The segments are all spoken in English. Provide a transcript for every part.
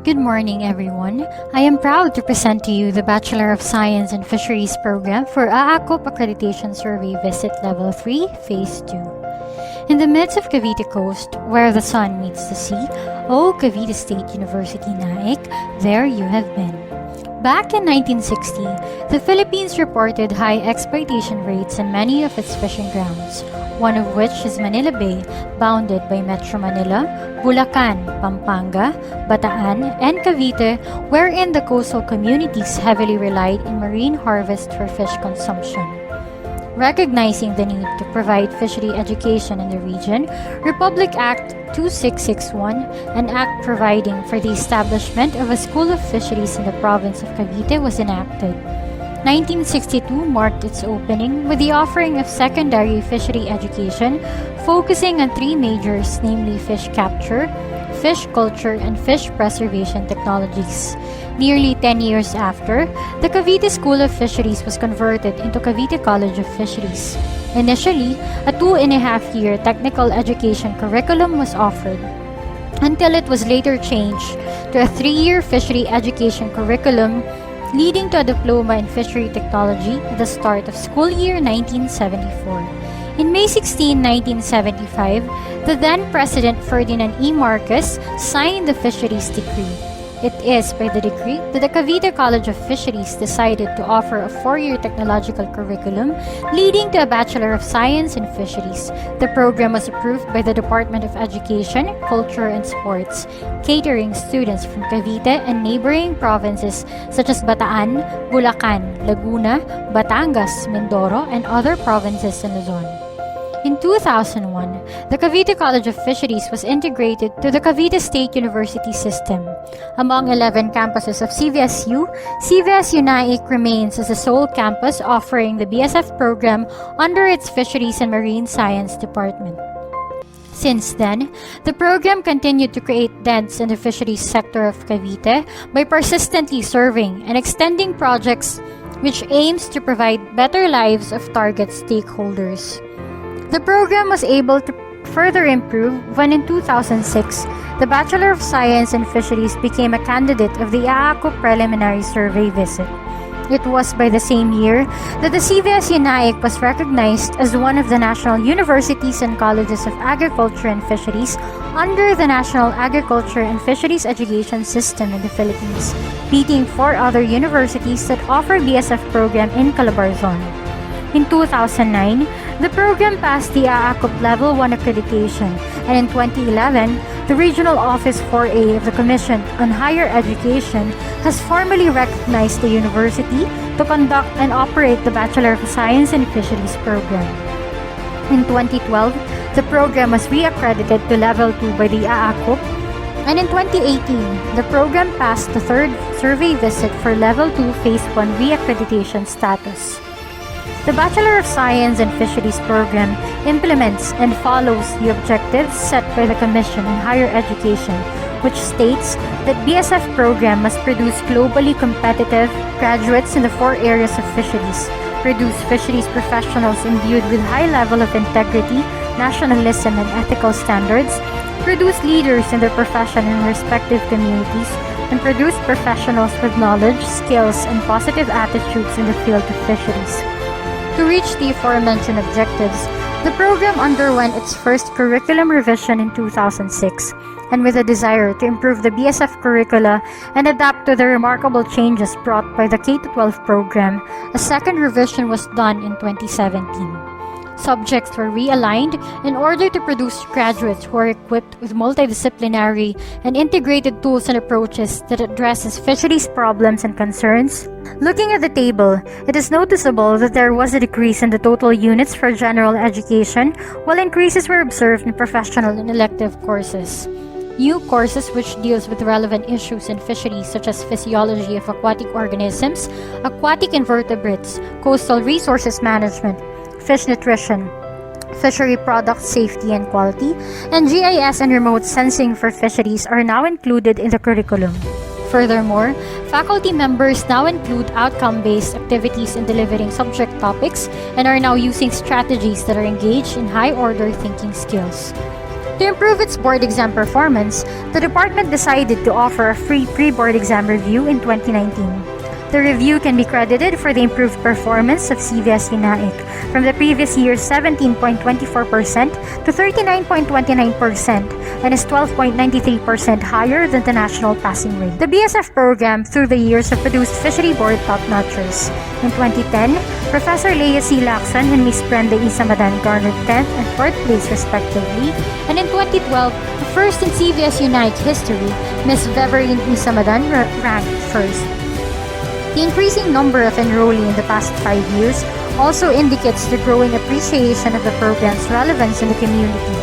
Good morning, everyone. I am proud to present to you the Bachelor of Science in Fisheries program for AACOP Accreditation Survey Visit Level 3, Phase 2. In the midst of Cavite Coast, where the sun meets the sea, O Cavite State University, Naik, there you have been. Back in 1960, the Philippines reported high exploitation rates in many of its fishing grounds, one of which is Manila Bay, bounded by Metro Manila, Bulacan, Pampanga, Bataan, and Cavite, wherein the coastal communities heavily relied in marine harvest for fish consumption. Recognizing the need to provide fishery education in the region, Republic Act 2661, an act providing for the establishment of a School of Fisheries in the province of Cavite, was enacted. 1962 marked its opening with the offering of secondary fishery education focusing on three majors, namely fish capture, fish culture, and fish preservation technologies. Nearly 10 years after, the Cavite School of Fisheries was converted into Cavite College of Fisheries. Initially, a 2.5-year technical education curriculum was offered, until it was later changed to a 3-year fishery education curriculum, leading to a diploma in fishery technology at the start of school year 1974. In May 16, 1975, the then President Ferdinand E. Marcos signed the Fisheries Decree. It is by the decree that the Cavite College of Fisheries decided to offer a 4-year technological curriculum leading to a Bachelor of Science in Fisheries. The program was approved by the Department of Education, Culture, and Sports, catering students from Cavite and neighboring provinces such as Bataan, Bulacan, Laguna, Batangas, Mindoro, and other provinces in Luzon. In 2001, the Cavite College of Fisheries was integrated to the Cavite State University system. Among 11 campuses of CVSU, CVSU Naik remains as the sole campus offering the BSF program under its Fisheries and Marine Science Department. Since then, the program continued to create dents in the fisheries sector of Cavite by persistently serving and extending projects which aims to provide better lives of target stakeholders. The program was able to further improve when in 2006, the Bachelor of Science in Fisheries became a candidate of the AACOP Preliminary Survey Visit. It was by the same year that the CVSU Naik was recognized as one of the national universities and colleges of agriculture and fisheries under the National Agriculture and Fisheries Education System in the Philippines, beating 4 other universities that offer BSF program in Calabarzon. In 2009, the program passed the AACOP Level 1 accreditation, and in 2011, the Regional Office 4A of the Commission on Higher Education has formally recognized the university to conduct and operate the Bachelor of Science in Fisheries program. In 2012, the program was re-accredited to Level 2 by the AACOP, and in 2018, the program passed the 3rd survey visit for Level 2 Phase 1 re-accreditation status. The Bachelor of Science in Fisheries program implements and follows the objectives set by the Commission on Higher Education, which states that BSF program must produce globally competitive graduates in the 4 areas of fisheries, produce fisheries professionals imbued with high level of integrity, nationalism, and ethical standards, produce leaders in their profession and respective communities, and produce professionals with knowledge, skills, and positive attitudes in the field of fisheries. To reach the aforementioned objectives, the program underwent its first curriculum revision in 2006, and with a desire to improve the BSF curricula and adapt to the remarkable changes brought by the K-12 program, a second revision was done in 2017. Subjects were realigned in order to produce graduates who are equipped with multidisciplinary and integrated tools and approaches that addresses fisheries problems and concerns. Looking at the table, it is noticeable that there was a decrease in the total units for general education, while increases were observed in professional and elective courses. New courses which deals with relevant issues in fisheries such as physiology of aquatic organisms, aquatic invertebrates, coastal resources management, fish nutrition, fishery product safety and quality, and GIS and remote sensing for fisheries are now included in the curriculum. Furthermore, faculty members now include outcome-based activities in delivering subject topics and are now using strategies that are engaged in high-order thinking skills. To improve its board exam performance, the department decided to offer a free pre-board exam review in 2019. The review can be credited for the improved performance of CVS UNAIC from the previous year's 17.24% to 39.29% and is 12.93% higher than the national passing rate. The BSF program through the years have produced fishery board top-notchers. In 2010, Professor Leia C. Lacson and Miss Brenda E. Samadan garnered 10th and 4th place respectively, and in 2012, the first in CVS UNAIC history, Miss Veverine E. Samadan ranked first. The increasing number of enrollees in the past 5 years also indicates the growing appreciation of the program's relevance in the community.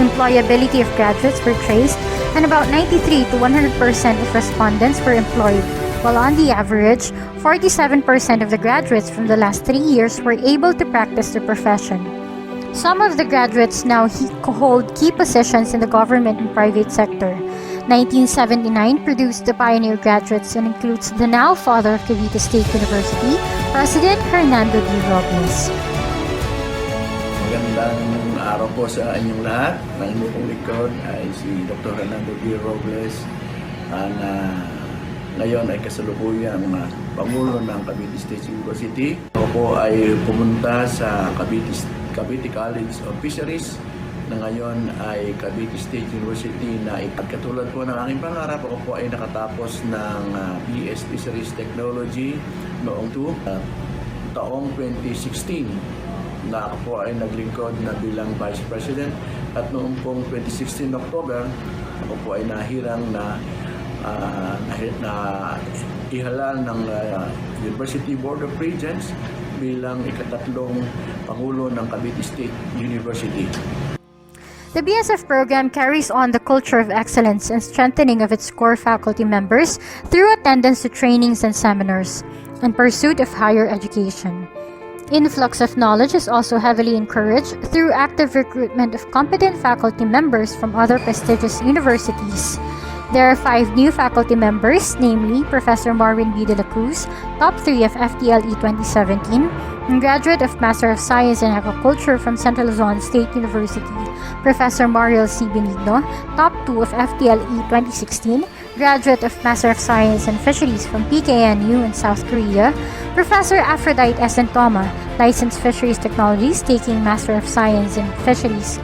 Employability of graduates were traced, and about 93 to 100% of respondents were employed, while on the average, 47% of the graduates from the last 3 years were able to practice their profession. Some of the graduates now hold key positions in the government and private sector. 1979 produced the pioneer graduates and includes the now father of Cavite State University, President Hernando D. Robles. Magandang araw po sa inyong lahat. Ang inyong pong likod ay si Dr. Hernando D. Robles na ngayon ay kasalukuyang Pangulo ng Cavite State University. Ako po ay pumunta sa Cavite College of Fisheries na ngayon ay Cavite State University na katulad po ng aking pangarap. Ako po ay nakatapos ng BS Fisheries Technology noong taong 2016 na ako po ay naglingkod na bilang Vice President, at noong pong 2016 October ako po ay nahirang na ihalal ng University Board of Regents bilang ikatatlong Pangulo ng Cavite State University. The BSF program carries on the culture of excellence and strengthening of its core faculty members through attendance to trainings and seminars and pursuit of higher education. Influx of knowledge is also heavily encouraged through active recruitment of competent faculty members from other prestigious universities. There are 5 new faculty members, namely Professor Marvin B. De La Cruz, top 3 of FTLE 2017, and graduate of Master of Science in Agriculture from Central Luzon State University, Professor Mariel C. Benigno, top 2 of FTLE 2016, graduate of Master of Science in Fisheries from PKNU in South Korea, Professor Aphrodite S. Toma, licensed Fisheries Technologies, taking Master of Science in Fisheries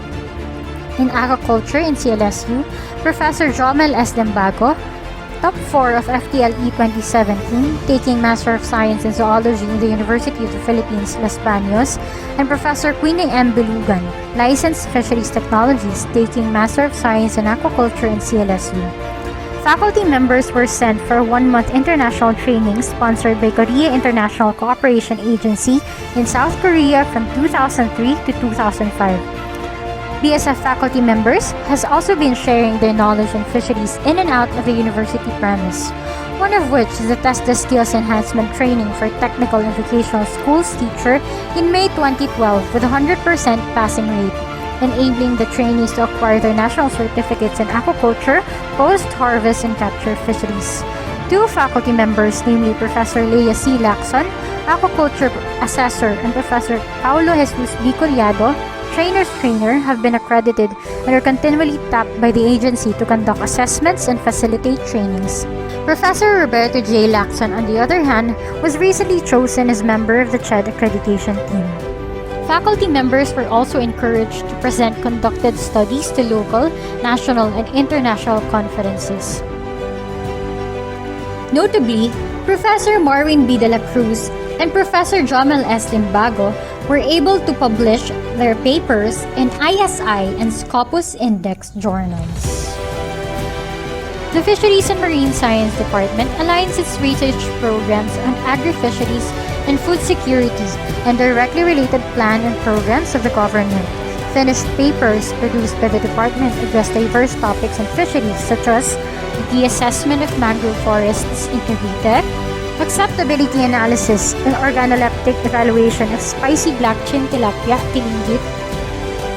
in Agriculture in CLSU, Professor Jomel S. Dembago, top 4 of FTLE 2017, taking Master of Science in Zoology in the University of the Philippines, Los Baños, and Professor Queenie M. Belugan, licensed Fisheries Technologies, taking Master of Science in Aquaculture in CLSU. Faculty members were sent for a 1-month international training sponsored by Korea International Cooperation Agency in South Korea from 2003 to 2005. BSF faculty members has also been sharing their knowledge in fisheries in and out of the university premise, one of which is the Test the Skills Enhancement Training for Technical and Vocational Schools teacher in May 2012 with a 100% passing rate, enabling the trainees to acquire their national certificates in aquaculture, post-harvest, and capture fisheries. 2 faculty members, namely Professor Leia C. Lacson, aquaculture assessor, and Professor Paulo Jesus Bicollado, trainer, have been accredited and are continually tapped by the agency to conduct assessments and facilitate trainings. Professor Roberto J. Lacson, on the other hand, was recently chosen as member of the CHED accreditation team. Faculty members were also encouraged to present conducted studies to local, national, and international conferences. Notably, Professor Marvin B. De La Cruz and Professor Jomel S. Limbago were able to publish their papers in ISI and Scopus Index journals. The Fisheries and Marine Science Department aligns its research programs on agri-fisheries and food security and directly related plan and programs of the government. Finished papers produced by the department address diverse topics in fisheries such as the assessment of mangrove forests in Cavite, acceptability analysis and organoleptic evaluation of spicy black-chin tilapia tilingit,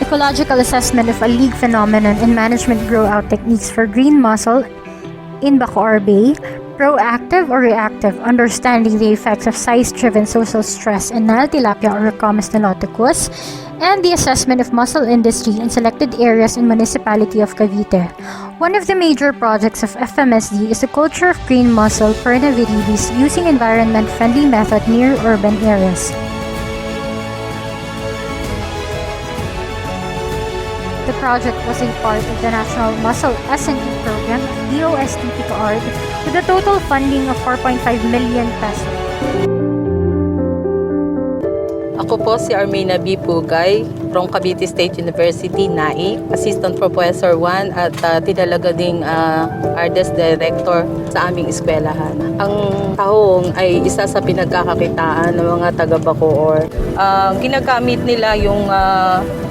ecological assessment of algae phenomenon and management grow-out techniques for green mussel in Bacoor Bay, proactive or reactive understanding the effects of size-driven social stress in Nile tilapia or Raccomus niloticus, and the assessment of mussel industry in selected areas in municipality of Cavite. One of the major projects of FMSD is the culture of green mussel Perna viridis using environment-friendly method near urban areas. The project was a part of the National Mussel S&E program of DOST-PICARD with a total funding of 4.5 million pesos. Ako po si Armina B. Pugay from Cavite State University, NAIC, Assistant Professor 1 at tinalaga ding Ardes Director sa aming eskwelahan. Ang tahong ay isa sa pinagkakakitaan ng mga taga-Bacoor. Ginagamit nila yung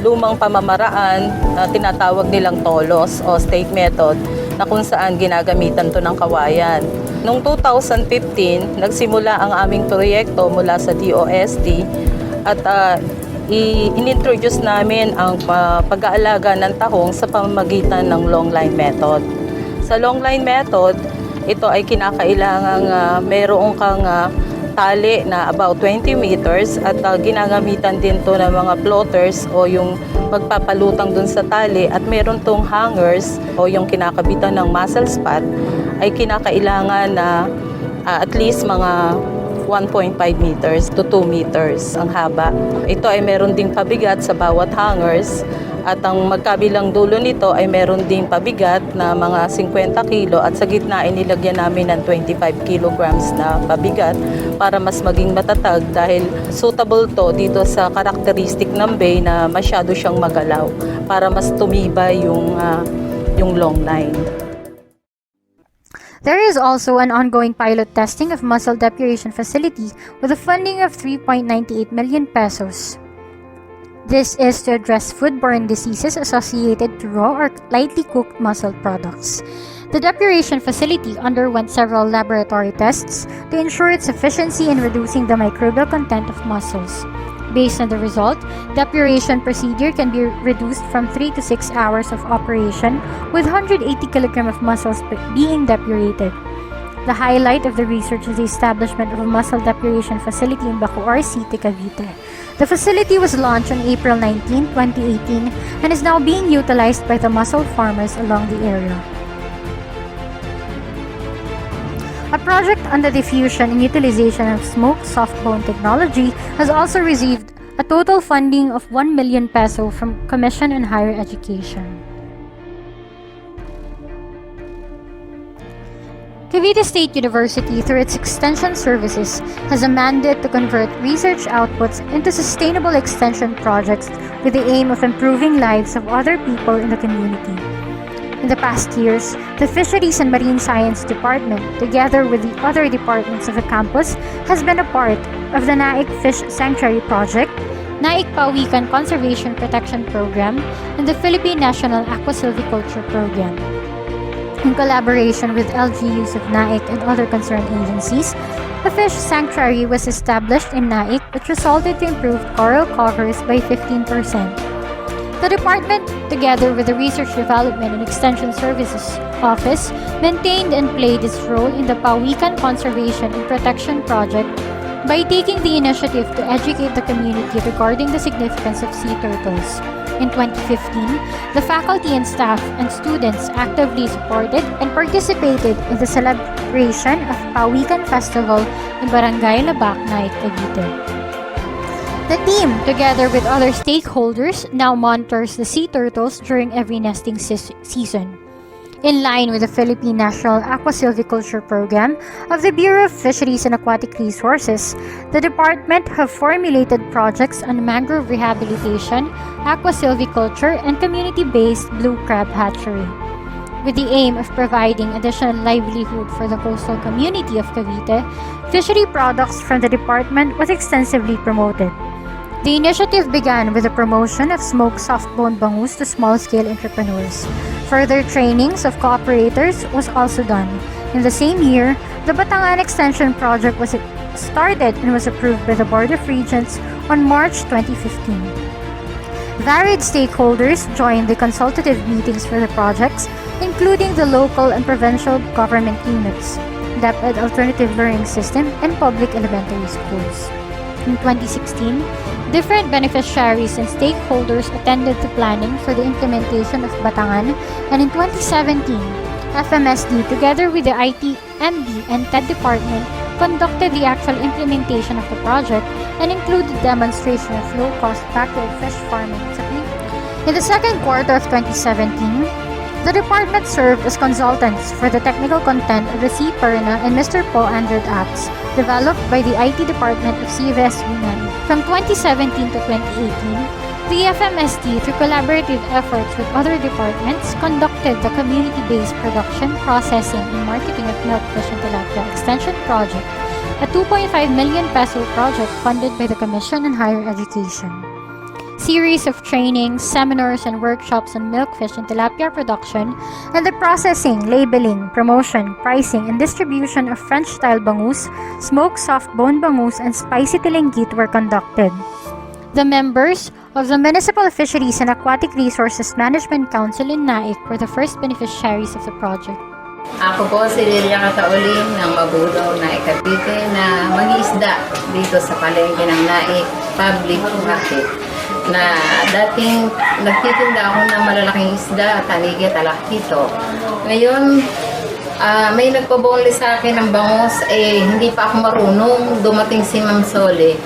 lumang pamamaraan na tinatawag nilang tolos o stake method na kung saan ginagamitan to ng kawayan. Noong 2015, nagsimula ang aming proyekto mula sa DOST at inintroduce namin ang pag-aalaga ng tahong sa pamamagitan ng long line method. Sa long line method, ito ay kinakailangang mayroong kang tali na about 20 meters at ginagamitan din to ng mga floaters o yung magpapalutang dun sa tali at meron tong hangers o yung kinakabitan ng mussel spot ay kinakailangan na at least mga 1.5 meters to 2 meters ang haba. Ito ay meron ding pabigat sa bawat hangers at ang magkabilang dulo nito ay meron ding pabigat na mga 50 kilo at sa gitna ay nilagyan namin ng 25 kilograms na pabigat para mas maging matatag dahil suitable to dito sa karakteristik ng bay na masyado siyang magalaw para mas tumibay yung long line. There is also an ongoing pilot testing of mussel depuration facility with a funding of 3.98 million pesos. This is to address foodborne diseases associated to raw or lightly cooked mussel products. The depuration facility underwent several laboratory tests to ensure its efficiency in reducing the microbial content of mussels. Based on the result, depuration procedure can be reduced from 3 to 6 hours of operation with 180 kg of mussels being depurated. The highlight of the research is the establishment of a mussel depuration facility in Bacoor City, Cavite. The facility was launched on April 19, 2018 and is now being utilized by the mussel farmers along the area. A project on the diffusion and utilization of smoked soft bone technology has also received a total funding of 1 million peso from Commission on Higher Education. Cavite State University, through its extension services, has a mandate to convert research outputs into sustainable extension projects with the aim of improving lives of other people in the community. In the past years, the Fisheries and Marine Science Department, together with the other departments of the campus, has been a part of the NAIC Fish Sanctuary Project, NAIC Pawikan Conservation Protection Program, and the Philippine National Aquasilviculture Program. In collaboration with LGUs of NAIC and other concerned agencies, a fish sanctuary was established in NAIC which resulted to improved coral covers by 15%. The department, together with the Research Development and Extension Services Office, maintained and played its role in the Pawikan Conservation and Protection Project by taking the initiative to educate the community regarding the significance of sea turtles. In 2015, the faculty and staff and students actively supported and participated in the celebration of Pawikan Festival in Barangay Labak, NAIC, Cavite. The team, together with other stakeholders, now monitors the sea turtles during every nesting season. In line with the Philippine National Aquasilviculture Program of the Bureau of Fisheries and Aquatic Resources, the department have formulated projects on mangrove rehabilitation, aquasilviculture, and community-based blue crab hatchery. With the aim of providing additional livelihood for the coastal community of Cavite, fishery products from the department was extensively promoted. The initiative began with the promotion of smoked soft-bone bangus to small-scale entrepreneurs. Further trainings of cooperators was also done. In the same year, the Batangan Extension Project was started and was approved by the Board of Regents on March 2015. Varied stakeholders joined the consultative meetings for the projects, including the local and provincial government units, DepEd Alternative Learning System, and public elementary schools. In 2016, Different beneficiaries and stakeholders attended the planning for the implementation of Batangan, and in 2017, FMSD, together with the IT, MD, and TED department, conducted the actual implementation of the project and included demonstration of low-cost backyard fish farming sa Pilipinas. In the second quarter of 2017, the department served as consultants for the technical content of the C. Perna and Mr. Paul Andred apps developed by the IT department of CVS Yunan. From 2017 to 2018, the FMSD, through collaborative efforts with other departments, conducted the community-based production, processing, and marketing of milkfish and tilapia extension project, a 2.5 million peso project funded by the Commission on Higher Education. Series of trainings, seminars, and workshops on milkfish and tilapia production, and the processing, labeling, promotion, pricing, and distribution of French-style bangus, smoked soft-bone bangus, and spicy tilinggit were conducted. The members of the Municipal Fisheries and Aquatic Resources Management Council in Naik were the first beneficiaries of the project. Ako po si Lilia Katauling ng Mabudaw, Naik, Cavite na mag-iisda dito sa palengke ng Naik Public Market. Na dating nagtitinda ako ng malalaking isda, tanigi, talakito. Ngayon, may nagpabongle sa akin ng bangus, hindi pa ako marunong, dumating si Ma'am Sole.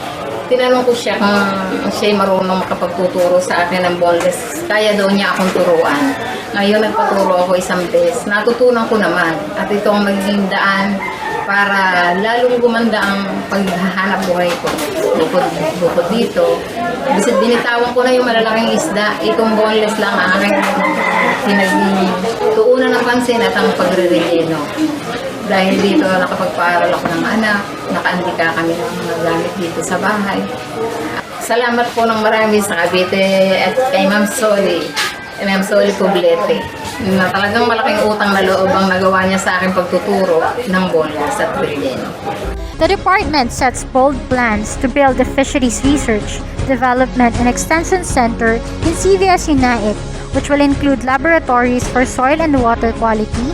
Tinanong ko siya kung siya'y marunong makapagtuturo sa akin ng boneless. Kaya daw niya akong turuan. Ngayon, nagpaturo ako isang beses. Natutunan ko naman. At ito ang magiging daan para lalong gumanda ang paghahanap buhay ko. Bukod dito, binitawan ko na yung malalaking isda. Itong boneless lang ang aking pinagtuunan ng pansin at ang pagre-relleno. Dahil dito nakapagpaaral ako ng anak, nakaandika kami ng mga gamit dito sa bahay. Salamat po ng marami sa Cavite at kay Ma'am Soli Poblete, na talagang malaking utang na loob ang nagawa niya sa aking pagtuturo ng boneless at relleno. The department sets bold plans to build a fisheries research, development, and extension center in CVS Naik, which will include laboratories for soil and water quality,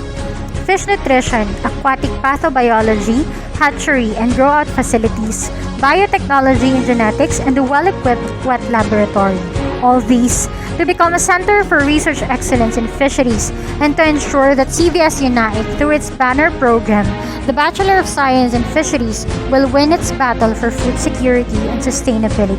fish nutrition, aquatic pathobiology, hatchery and grow-out facilities, biotechnology and genetics, and a well-equipped wet laboratory. All these to become a center for research excellence in fisheries and to ensure that CVS Naik, through its banner program, the Bachelor of Science in Fisheries, will win its battle for food security and sustainability.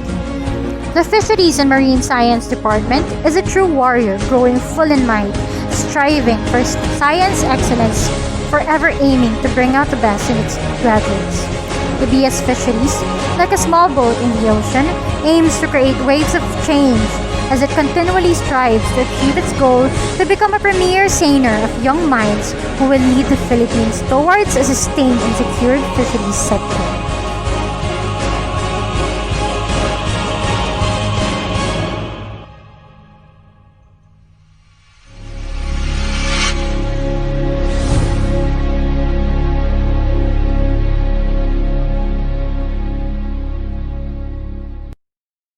The Fisheries and Marine Science Department is a true warrior growing full in might, striving for science excellence, forever aiming to bring out the best in its graduates. The BS Fisheries, like a small boat in the ocean, aims to create waves of change as it continually strives to achieve its goal to become a premier seiner of young minds who will lead the Philippines towards a sustained and secured fisheries sector.